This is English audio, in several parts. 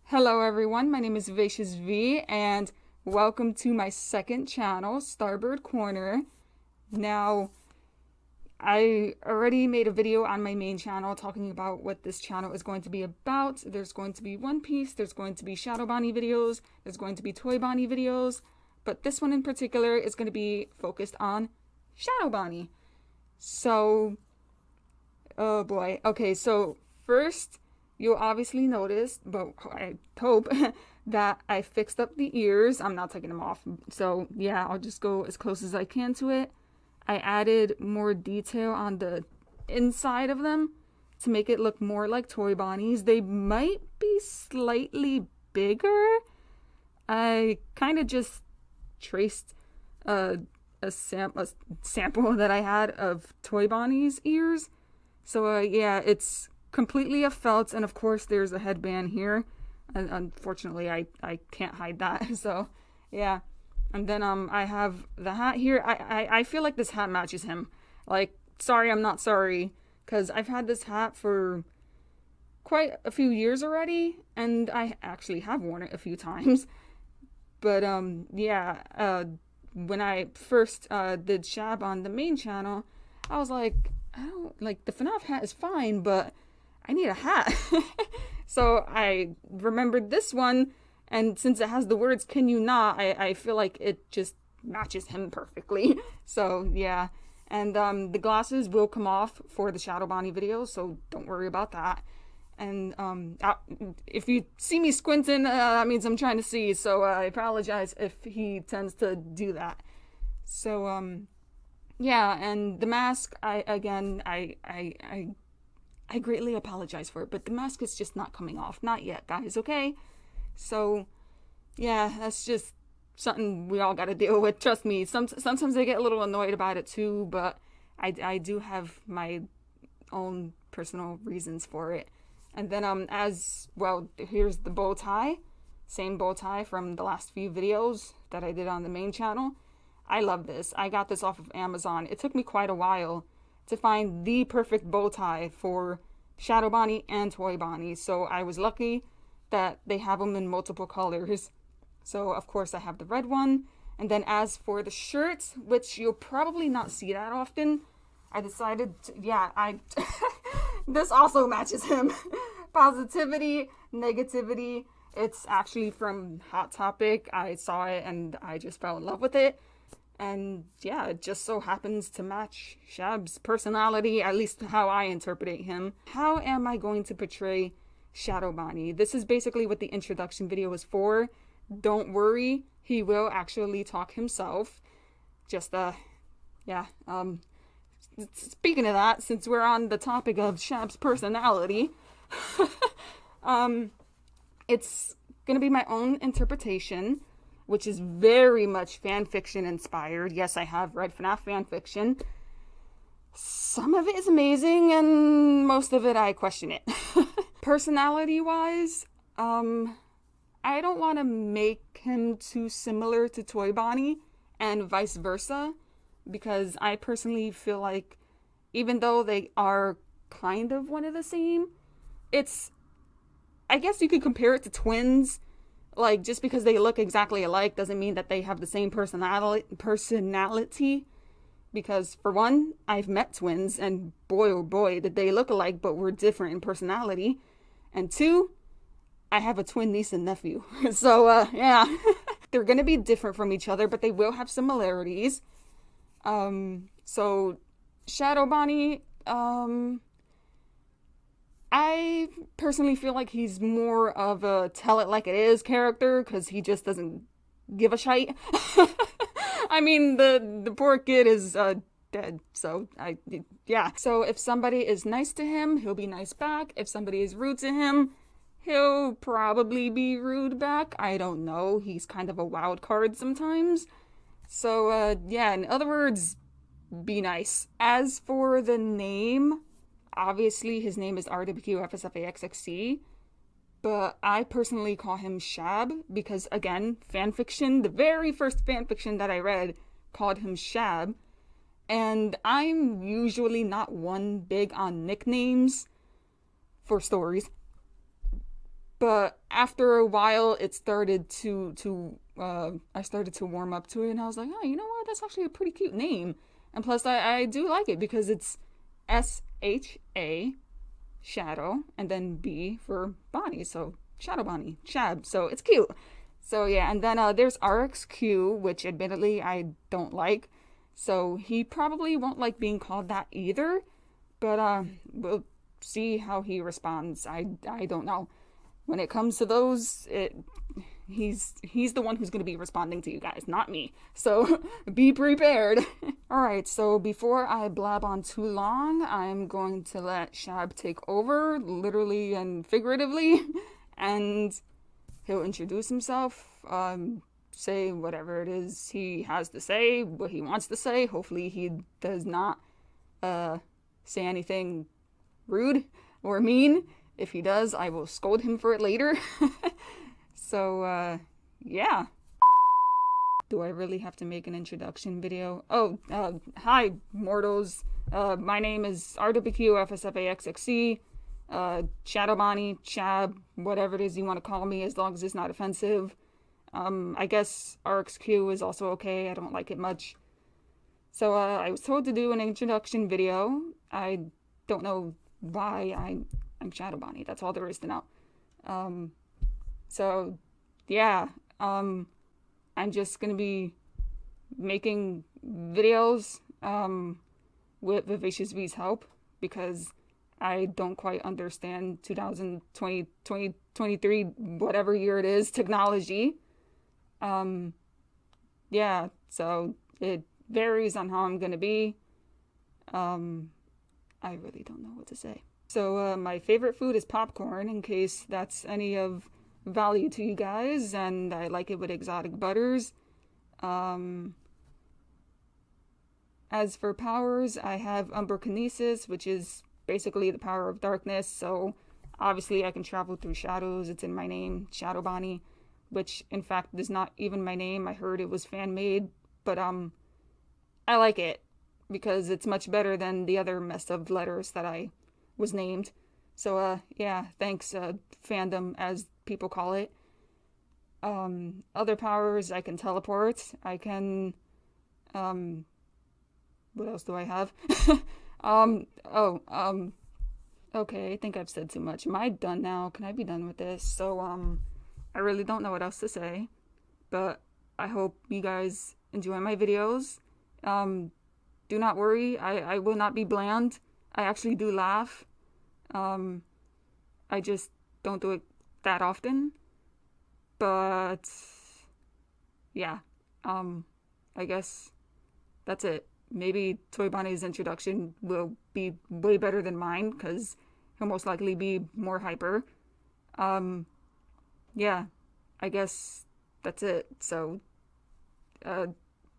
Hello everyone, my name is Vivacious V and welcome to my second channel, StarBirdCorner. Now, I already made a video on my main channel talking about what this channel is going to be about. There's going to be One Piece, there's going to be Shadow Bonnie videos, there's going to be Toy Bonnie videos, but this one in particular is going to be focused on Shadow Bonnie. So, oh boy. Okay, so first, you'll obviously notice, but I hope, that I fixed up the ears. I'm not taking them off. So yeah, I'll just go as close as I can to it. I added more detail on the inside of them to make it look more like Toy Bonnie's. They might be slightly bigger. I kind of just traced a sample that I had of Toy Bonnie's ears. So yeah, it's completely a felt, and of course there's a headband here. Unfortunately, I can't hide that. So yeah, and then I have the hat here. I feel like this hat matches him. Like, sorry, I'm not sorry, because I've had this hat for quite a few years already, and I actually have worn it a few times. But yeah, when I first did Shab on the main channel, I was like, I don't like, the FNAF hat is fine, but I need a hat. So I remembered this one, and since it has the words "can you not," I feel like it just matches him perfectly. So yeah, and the glasses will come off for the Shadow Bonnie video, so don't worry about that. And if you see me squinting, that means I'm trying to see, so I apologize if he tends to do that. So yeah, and the mask, I greatly apologize for it, but the mask is just not coming off. Not yet, guys, okay? So, yeah, that's just something we all gotta deal with. Trust me, sometimes I get a little annoyed about it too, but I do have my own personal reasons for it. And then, as well, here's the bow tie. Same bow tie from the last few videos that I did on the main channel. I love this. I got this off of Amazon. It took me quite a while to find the perfect bow tie for Shadow Bonnie and Toy Bonnie. So I was lucky that they have them in multiple colors. So of course I have the red one. And then as for the shirt, which you'll probably not see that often, I decided to, this also matches him. Positivity, negativity. It's actually from Hot Topic. I saw it and I just fell in love with it. And yeah, it just so happens to match Shab's personality, at least how I interpret him. How am I going to portray Shadow Bonnie? This is basically what the introduction video is for. Don't worry, he will actually talk himself. Just, yeah, speaking of that, since we're on the topic of Shab's personality, it's gonna be my own interpretation, which is very much fanfiction inspired. Yes, I have read FNAF fanfiction. Some of it is amazing, and most of it I question it. Personality-wise, I don't want to make him too similar to Toy Bonnie, and vice versa, because I personally feel like, even though they are kind of one of the same, I guess you could compare it to twins. Like, just because they look exactly alike doesn't mean that they have the same personality. Because, for one, I've met twins, and boy oh boy, did they look alike, but were different in personality. And two, I have a twin niece and nephew. So, yeah. They're gonna be different from each other, but they will have similarities. So, Shadow Bonnie, I personally feel like he's more of a tell it like it is character, because he just doesn't give a shite. I mean, the poor kid is dead, so yeah. So if somebody is nice to him, he'll be nice back. If somebody is rude to him, he'll probably be rude back. I don't know. He's kind of a wild card sometimes. So yeah, in other words, be nice. As for the name, obviously, his name is RWQFSFAXXC, but I personally call him Shab because, again, fanfiction, the very first fanfiction that I read called him Shab, and I'm usually not one big on nicknames for stories. But after a while, it started I started to warm up to it, and I was like, oh, you know what? That's actually a pretty cute name. And plus, I do like it because it's SHA, Shadow, and then B for Bonnie. So Shadow Bonnie, Shab. So it's cute. So yeah, and then there's RXQ, which admittedly I don't like. So he probably won't like being called that either. But we'll see how he responds. I don't know. When it comes to those, he's the one who's going to be responding to you guys, not me. So be prepared. All right, so before I blab on too long, I'm going to let Shab take over, literally and figuratively, and he'll introduce himself, say whatever it is he has to say, what he wants to say. Hopefully he does not say anything rude or mean. If he does, I will scold him for it later. So, yeah. Do I really have to make an introduction video? Oh, hi, mortals. My name is RWQFSFAXXC, Shadow Bonnie, Chab, whatever it is you want to call me, as long as it's not offensive. I guess RXQ is also okay. I don't like it much. So, I was told to do an introduction video. I don't know why I'm Shadow Bonnie. That's all there is to know. So, yeah. I'm just gonna be making videos with Vivacious V's help because I don't quite understand 2020, 2023, whatever year it is, technology. Yeah, so it varies on how I'm gonna be. I really don't know what to say. So my favorite food is popcorn, in case that's any of value to you guys, and I like it with exotic butters. As for powers, I have umberkinesis, which is basically the power of darkness, so obviously I can travel through shadows. It's in my name, Shadow Bonnie, which in fact is not even my name. I heard it was fan-made, but I like it because it's much better than the other mess of letters that I was named. So yeah, thanks fandom, as people call it. Other powers, I can teleport. I can what else do I have? Okay, I think I've said too much. Am I done now? Can I be done with this? So I really don't know what else to say, but I hope you guys enjoy my videos. Do not worry, I will not be bland. I actually do laugh. I just don't do it that often. But yeah, I guess that's it. Maybe Toy Bonnie's introduction will be way better than mine because he'll most likely be more hyper. Yeah, I guess that's it. So,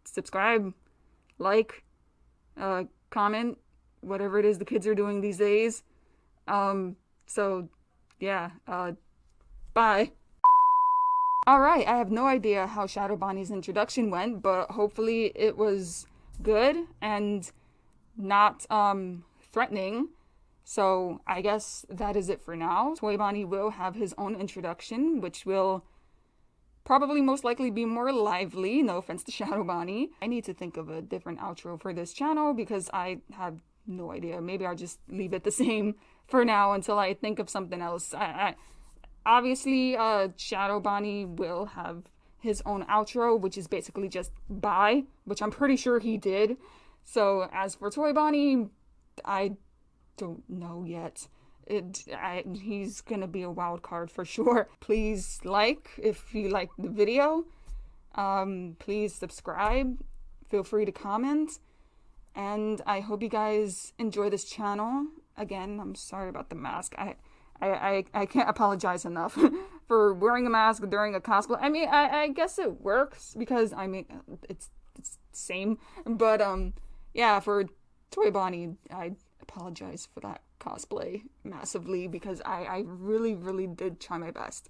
subscribe, like, comment, whatever it is the kids are doing these days. So, yeah, bye. Alright, I have no idea how Shadow Bonnie's introduction went, but hopefully it was good and not, threatening. So, I guess that is it for now. Toy Bonnie will have his own introduction, which will probably most likely be more lively. No offense to Shadow Bonnie. I need to think of a different outro for this channel because I have no idea. Maybe I'll just leave it the same for now until I think of something else. Obviously, Shadow Bonnie will have his own outro, which is basically just bye, which I'm pretty sure he did. So as for Toy Bonnie, I don't know yet. He's gonna be a wild card for sure. Please like if you like the video. Please subscribe. Feel free to comment. And I hope you guys enjoy this channel. Again, I'm sorry about the mask. I can't apologize enough for wearing a mask during a cosplay. I mean, I guess it works because, I mean, it's same. But, yeah, for Toy Bonnie, I apologize for that cosplay massively because I really, really did try my best.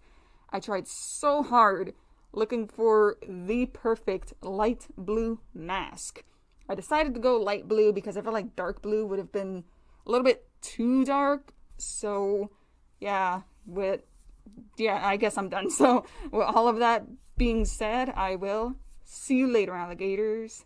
I tried so hard looking for the perfect light blue mask. I decided to go light blue because I felt like dark blue would have been a little bit too dark. So, yeah, with yeah, I guess I'm done. So, with all of that being said, I will see you later, alligators.